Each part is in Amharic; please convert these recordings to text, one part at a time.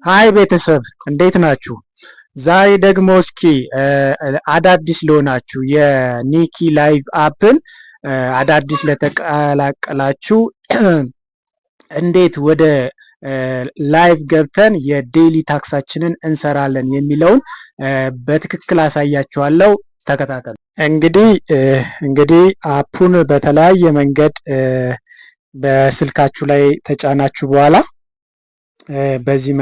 ሃይ ቤተሰብ እንዴት ናችሁ? ዛሬ ደግሞ እስኪ አዳዲስ ለሆናችሁ የኒኪ ላይቭ አፕን አዳዲስ ለተቀላቀላችሁ እንዴት ወደ ላይቭ ገብተን የዴይሊ ታክሳችንን እንሰራለን የሚለውን በትክክል አሳያችኋለሁ። ተከታተሉ። እንግዲህ አፑን በተለያየ መንገድ በስልካችሁ ላይ ተጫናችሁ በኋላ በዚህ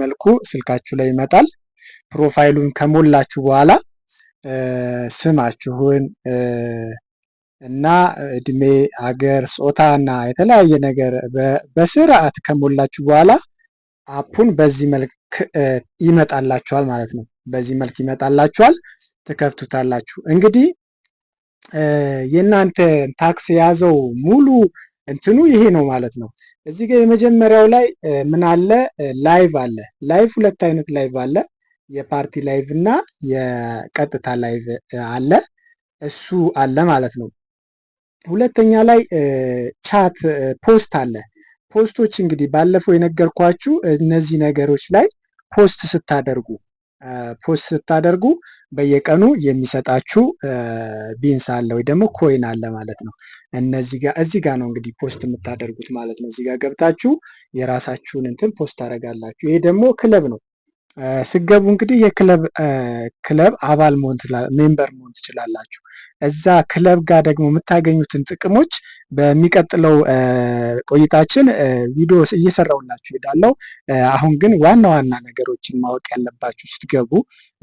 መልኩ ስልካችሁ ላይ ይመጣል። ፕሮፋይሉን ከሞላችሁ በኋላ ስማችሁን እና እድሜ፣ ሀገር፣ ጾታ እና የተለያየ ነገር በስርዓት ከሞላችሁ በኋላ አፑን በዚህ መልክ ይመጣላችኋል ማለት ነው። በዚህ መልክ ይመጣላችኋል፣ ትከፍቱታላችሁ። እንግዲህ የእናንተ ታክስ የያዘው ሙሉ እንትኑ ይሄ ነው ማለት ነው። እዚህ ጋር የመጀመሪያው ላይ ምን አለ? ላይቭ አለ። ላይቭ ሁለት አይነት ላይቭ አለ። የፓርቲ ላይቭ እና የቀጥታ ላይቭ አለ። እሱ አለ ማለት ነው። ሁለተኛ ላይ ቻት ፖስት አለ። ፖስቶች እንግዲህ ባለፈው የነገርኳችሁ እነዚህ ነገሮች ላይ ፖስት ስታደርጉ በየቀኑ የሚሰጣችሁ ቢንስ አለ ወይ ደግሞ ኮይን አለ ማለት ነው። እዚህ ጋር ነው እንግዲህ ፖስት የምታደርጉት ማለት ነው። እዚህ ጋር ገብታችሁ የራሳችሁን እንትን ፖስት ታደርጋላችሁ። ይሄ ደግሞ ክለብ ነው። ስገቡ እንግዲህ የክለብ አባል ሜምበር መሆን ትችላላችሁ። እዛ ክለብ ጋር ደግሞ የምታገኙትን ጥቅሞች በሚቀጥለው ቆይታችን ቪዲዮ እየሰራሁላችሁ ሄዳለሁ። አሁን ግን ዋና ዋና ነገሮችን ማወቅ ያለባችሁ ስትገቡ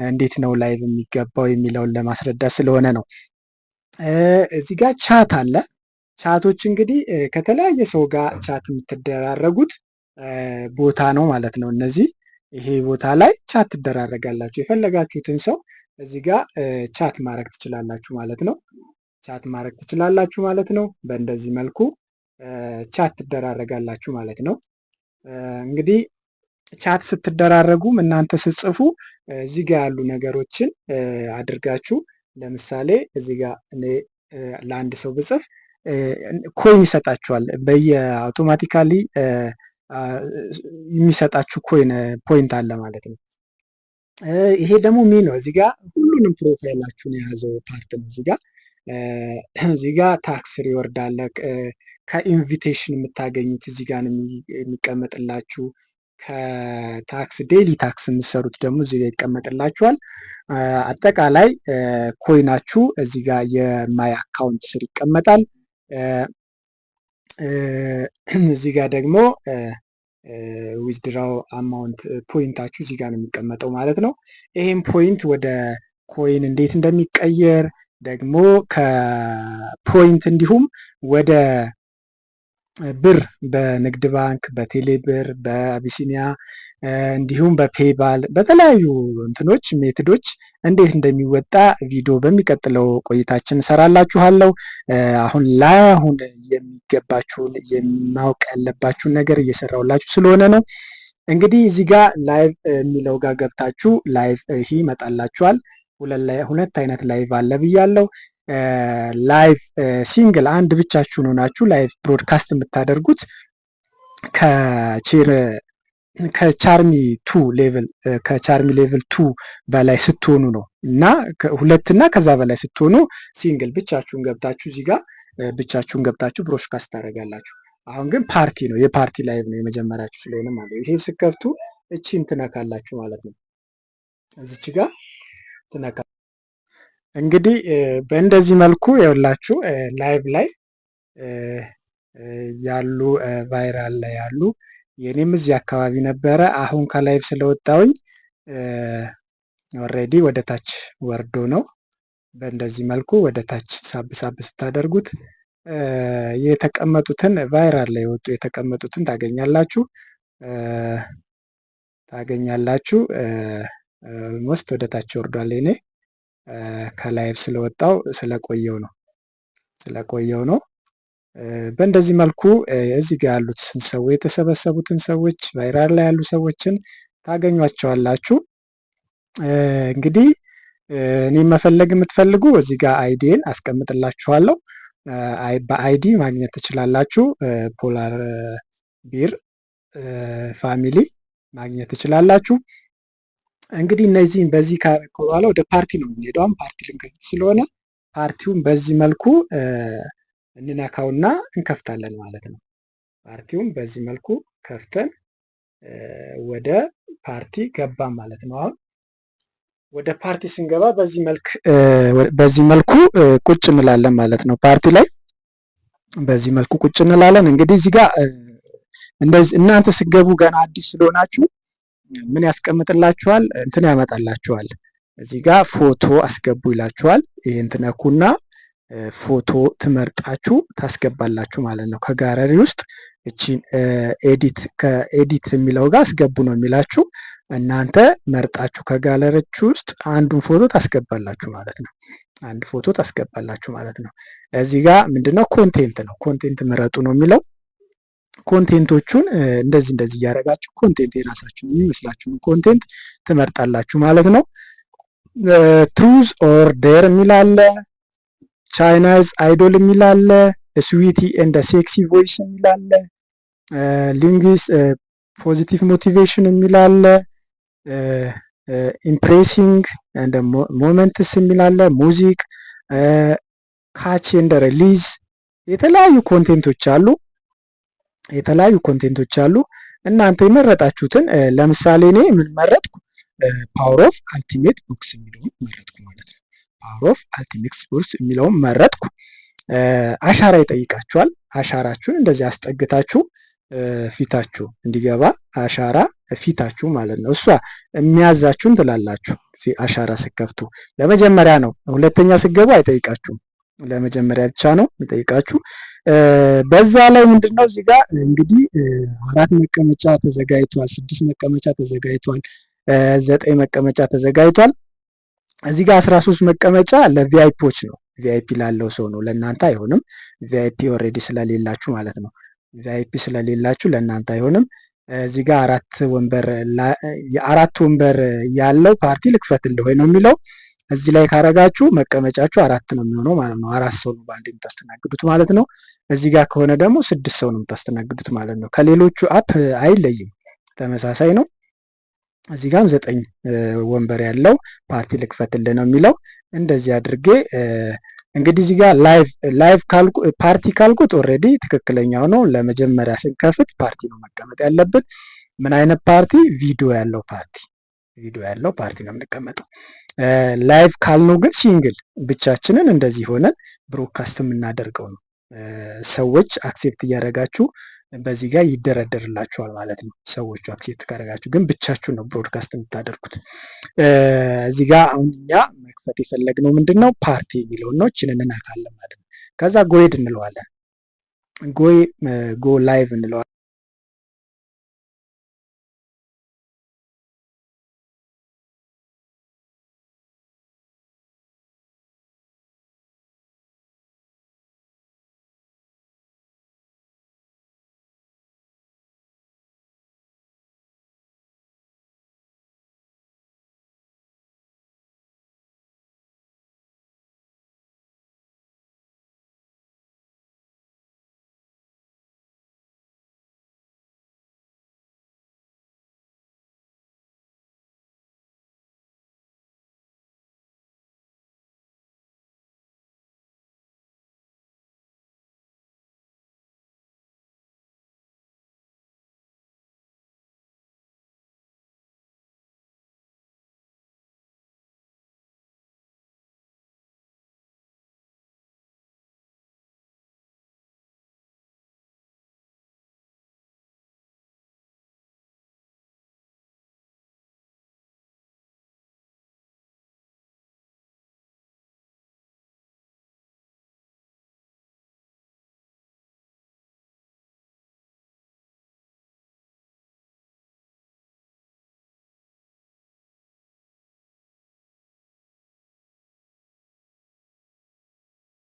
እንዴት ነው ላይቭ የሚገባው የሚለውን ለማስረዳት ስለሆነ ነው። እዚህ ጋር ቻት አለ። ቻቶች እንግዲህ ከተለያየ ሰው ጋር ቻት የምትደራረጉት ቦታ ነው ማለት ነው። ይሄ ቦታ ላይ ቻት ትደራረጋላችሁ። የፈለጋችሁትን ሰው እዚህ ጋር ቻት ማድረግ ትችላላችሁ ማለት ነው። በእንደዚህ መልኩ ቻት ትደራረጋላችሁ ማለት ነው። እንግዲህ ቻት ስትደራረጉም እናንተ ስትጽፉ እዚህ ጋር ያሉ ነገሮችን አድርጋችሁ ለምሳሌ እዚህ ጋር እኔ ለአንድ ሰው ብጽፍ ኮይን ይሰጣችኋል። በየአውቶማቲካሊ የሚሰጣችሁ ፖይንት አለ ማለት ነው። ይሄ ደግሞ ነው እዚህ ጋር ሁሉንም ፕሮፋይላችሁን የያዘው ፓርት ነው። እዚህ ጋር ታክስ ሪወርድ አለ። ከኢንቪቴሽን የምታገኙት እዚህ ጋር የሚቀመጥላችሁ። ከታክስ ዴይሊ ታክስ የምትሰሩት ደግሞ እዚህ ጋር ይቀመጥላችኋል። አጠቃላይ ኮይናችሁ እዚህ ጋር የማይ አካውንት ስር ይቀመጣል። እዚህ ጋር ደግሞ ዊዝድራው አማውንት ፖይንታችሁ እዚህ ጋር ነው የሚቀመጠው ማለት ነው። ይሄም ፖይንት ወደ ኮይን እንዴት እንደሚቀየር ደግሞ ከፖይንት እንዲሁም ወደ ብር በንግድ ባንክ፣ በቴሌብር፣ በአቢሲኒያ እንዲሁም በፔባል በተለያዩ እንትኖች ሜትዶች እንዴት እንደሚወጣ ቪዲዮ በሚቀጥለው ቆይታችን እሰራላችኋለሁ። አሁን የሚገባችሁን የማወቅ ያለባችሁን ነገር እየሰራሁላችሁ ስለሆነ ነው። እንግዲህ እዚህ ጋር ላይቭ የሚለው ጋር ገብታችሁ ላይቭ ይሄ ይመጣላችኋል። ሁለት አይነት ላይቭ አለ ብያለሁ። ላይቭ ሲንግል አንድ ብቻችሁን ሆናችሁ ላይቭ ብሮድካስት የምታደርጉት ከቻርሚ ሌቭል 2 በላይ ስትሆኑ ነው እና ሁለትና ከዛ በላይ ስትሆኑ ሲንግል ብቻችሁን ገብታችሁ እዚህ ጋር ብቻችሁን ገብታችሁ ብሮድካስት ታደርጋላችሁ። አሁን ግን ፓርቲ ነው፣ የፓርቲ ላይቭ ነው የመጀመሪያችሁ ስለሆነ ማለት ነው። ይሄን ስከፍቱ እቺን ትነካላችሁ ማለት ነው። እዚች ጋር ትነካ እንግዲህ በእንደዚህ መልኩ የውላችሁ ላይቭ ላይ ያሉ ቫይራል ላይ ያሉ የኔም እዚህ አካባቢ ነበረ። አሁን ከላይቭ ስለወጣውኝ ኦልሬዲ ወደ ታች ወርዶ ነው። በእንደዚህ መልኩ ወደ ታች ሳብ ስታደርጉት የተቀመጡትን ቫይራል ላይ ወጡ የተቀመጡትን ታገኛላችሁ። ሞስት ወደ ታች ወርዷል። እኔ ከላይቭ ስለወጣው ስለቆየው ነው። በእንደዚህ መልኩ እዚህ ጋር ያሉትን ሰዎች የተሰበሰቡትን ሰዎች ቫይራል ላይ ያሉ ሰዎችን ታገኟቸዋላችሁ። እንግዲህ እኔ መፈለግ የምትፈልጉ እዚህ ጋር አይዲን አስቀምጥላችኋለሁ። በአይዲ ማግኘት ትችላላችሁ። ፖላር ቢር ፋሚሊ ማግኘት ትችላላችሁ። እንግዲህ እነዚህን በዚህ በኋላ ወደ ፓርቲ ነው የምንሄደው። አሁን ፓርቲ ልንከፍት ስለሆነ ፓርቲውን በዚህ መልኩ እንነካውና እንከፍታለን ማለት ነው። ፓርቲውን በዚህ መልኩ ከፍተን ወደ ፓርቲ ገባን ማለት ነው። አሁን ወደ ፓርቲ ስንገባ በዚህ መልኩ ቁጭ እንላለን ማለት ነው። ፓርቲ ላይ በዚህ መልኩ ቁጭ እንላለን። እንግዲህ እዚህ ጋር እንደዚህ እናንተ ስገቡ ገና አዲስ ስለሆናችሁ ምን ያስቀምጥላችኋል? እንትን ያመጣላችኋል። እዚህ ጋር ፎቶ አስገቡ ይላችኋል። ይሄን ትነኩና ፎቶ ትመርጣችሁ ታስገባላችሁ ማለት ነው። ከጋለሪ ውስጥ እቺን ከኤዲት የሚለው ጋር አስገቡ ነው የሚላችሁ። እናንተ መርጣችሁ ከጋለሪዎች ውስጥ አንዱን ፎቶ ታስገባላችሁ ማለት ነው። አንድ ፎቶ ታስገባላችሁ ማለት ነው። እዚህ ጋር ምንድነው ኮንቴንት ነው። ኮንቴንት ምረጡ ነው የሚለው። ኮንቴንቶቹን እንደዚህ እያደረጋችሁ ኮንቴንት የራሳችሁን የሚመስላችሁን ኮንቴንት ትመርጣላችሁ ማለት ነው። ትሩዝ ኦር ዴር የሚል አለ። ቻይናዝ አይዶል የሚል አለ። ስዊቲ ኤንድ ሴክሲ ቮይስ የሚል አለ። ሊንግስ ፖዚቲቭ ሞቲቬሽን የሚል አለ። ኢምፕሬሲንግ ኤንድ ሞመንትስ የሚል አለ። ሙዚክ ካች ኤንድ ሪሊዝ የተለያዩ ኮንቴንቶች አሉ። እናንተ የመረጣችሁትን ለምሳሌ እኔ ምን መረጥኩ? ፓወር ኦፍ አልቲሜት ቦክስ የሚለውን መረጥኩ ማለት ነው። ፓወር ኦፍ አልቲሜት ቦክስ የሚለውን መረጥኩ። አሻራ ይጠይቃችኋል። አሻራችሁን እንደዚህ አስጠግታችሁ ፊታችሁ እንዲገባ አሻራ ፊታችሁ ማለት ነው። እሷ የሚያዛችሁን ትላላችሁ። አሻራ ስከፍቱ ለመጀመሪያ ነው። ሁለተኛ ስገቡ አይጠይቃችሁም። ለመጀመሪያ ብቻ ነው የሚጠይቃችሁ። በዛ ላይ ምንድነው እዚህ ጋር እንግዲህ 4 መቀመጫ ተዘጋጅቷል፣ 6 መቀመጫ ተዘጋጅቷል፣ 9 መቀመጫ ተዘጋጅቷል። እዚህ ጋር 13 መቀመጫ ለቪአይፒዎች ነው። ቪአይፒ ላለው ሰው ነው፣ ለእናንተ አይሆንም። ቪአይፒ ኦልሬዲ ስለሌላችሁ ማለት ነው። ቪአይፒ ስለሌላችሁ ለእናንተ አይሆንም። እዚህ ጋር 4 ወንበር ያለው ፓርቲ ልክፈትልህ ወይ ነው የሚለው። እዚህ ላይ ካረጋችሁ መቀመጫችሁ 4 ነው የሚሆነው ማለት ነው። 4 ሰው ነው በአንድ የምታስተናግዱት ማለት ነው። እዚህ ጋር ከሆነ ደግሞ 6 ሰው ነው የምታስተናግዱት ማለት ነው። ከሌሎቹ አፕ አይለይም፣ ተመሳሳይ ነው። እዚህ ጋርም 9 ወንበር ያለው ፓርቲ ልክፈትልህ ነው የሚለው። እንደዚህ አድርጌ እንግዲህ እዚህ ጋር ላይቭ ፓርቲ ካልኩት ኦልሬዲ ትክክለኛው ነው። ለመጀመሪያ ስንከፍት ፓርቲ ነው መቀመጥ ያለበት። ምን አይነት ፓርቲ? ቪዲዮ ያለው ፓርቲ ነው የምንቀመጠው። ላይቭ ካልነው ግን ሲንግል ብቻችንን እንደዚህ ሆነን ብሮድካስት የምናደርገው ነው። ሰዎች አክሴፕት እያደረጋችሁ በዚህ ጋር ይደረደርላችኋል ማለት ነው። ሰዎቹ አክሴፕት ካደረጋችሁ ግን ብቻችሁን ነው ብሮድካስት የምታደርጉት። እዚህ ጋር አሁን እኛ መክፈት የፈለግነው ምንድን ነው? ፓርቲ የሚለውን ነው። እችን እንነካለን ማለት ነው። ከዛ ጎሄድ እንለዋለን። ጎ ላይቭ እንለዋለን።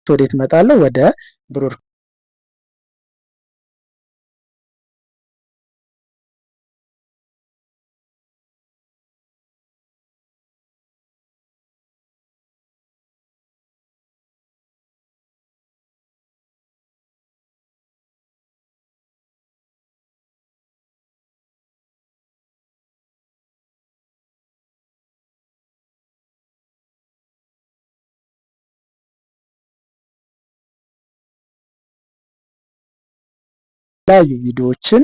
ወዴት እመጣለሁ? ወደ ብሮድካስት የተለያዩ ቪዲዮዎችን